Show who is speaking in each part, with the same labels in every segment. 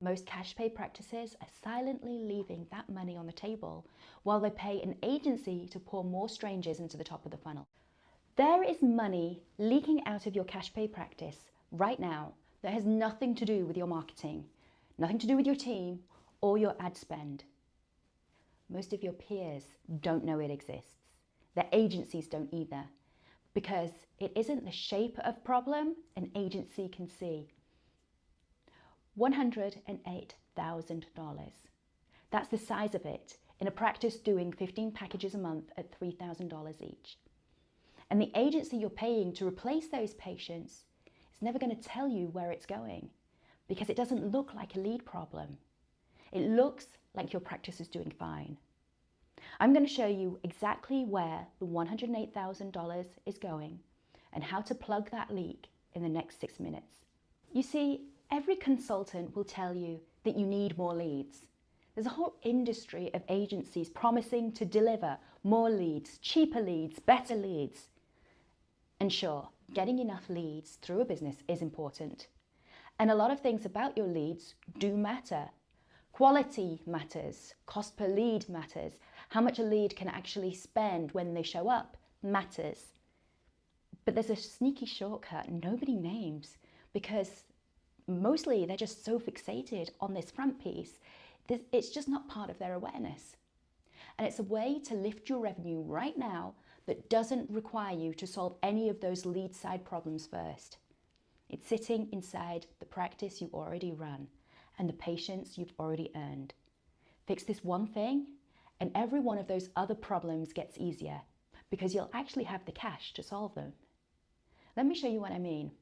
Speaker 1: Most cash pay practices are silently leaving that money on the table while they pay an agency to pour more strangers into the top of the funnel. There is money leaking out of your cash pay practice right now that has nothing to do with your marketing, nothing to do with your team or your ad spend. Most of your peers don't know it exists. Their agencies don't either, because it isn't the shape of problem an agency can see. $108,000. That's the size of it in a practice doing 15 packages a month at $3,000 each. And the agency you're paying to replace those patients is never going to tell you where it's going, because it doesn't look like a lead problem. It looks like your practice is doing fine. I'm going to show you exactly where the $108,000 is going and how to plug that leak in the next 6 minutes. You see, every consultant will tell you that you need more leads. There's a whole industry of agencies promising to deliver more leads, cheaper leads, better leads. And sure, getting enough leads through a business is important. And a lot of things about your leads do matter. Quality matters, cost per lead matters, how much a lead can actually spend when they show up matters. But there's a sneaky shortcut nobody names, because mostly they're just so fixated on this front piece, it's just not part of their awareness. And it's a way to lift your revenue right now that doesn't require you to solve any of those lead side problems first. It's sitting inside the practice you already run and the patients you've already earned. Fix this one thing and every one of those other problems gets easier, because you'll actually have the cash to solve them. Let me show you what I mean.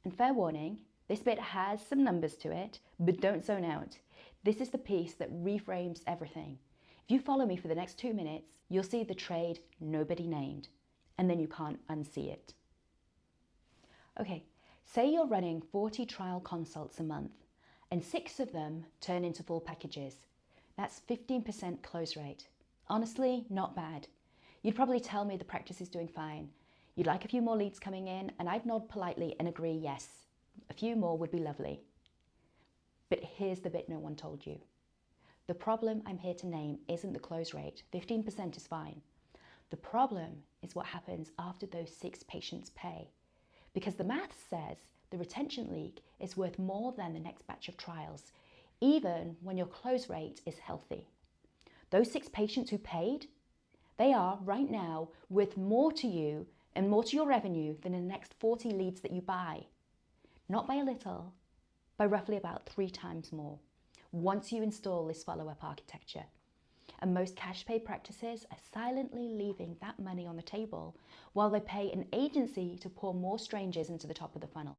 Speaker 1: And fair warning, this bit has some numbers to it, but don't zone out. This is the piece that reframes everything. If you follow me for the next 2 minutes, you'll see the trade nobody named, and then you can't unsee it. Okay, say you're running 40 trial consults a month, and 6 of them turn into full packages. That's 15% close rate. Honestly, not bad. You'd probably tell me the practice is doing fine. You'd like a few more leads coming in, and I'd nod politely and agree, yes, a few more would be lovely. But here's the bit no one told you. The problem I'm here to name isn't the close rate. 15% is fine. The problem is what happens after those 6 patients pay. Because the math says the retention leak is worth more than the next batch of trials, even when your close rate is healthy. Those 6 patients who paid, they are right now worth more to you and more to your revenue than the next 40 leads that you buy. Not by a little, by roughly about 3 times more, once you install this follow-up architecture. And most cash pay practices are silently leaving that money on the table while they pay an agency to pour more strangers into the top of the funnel.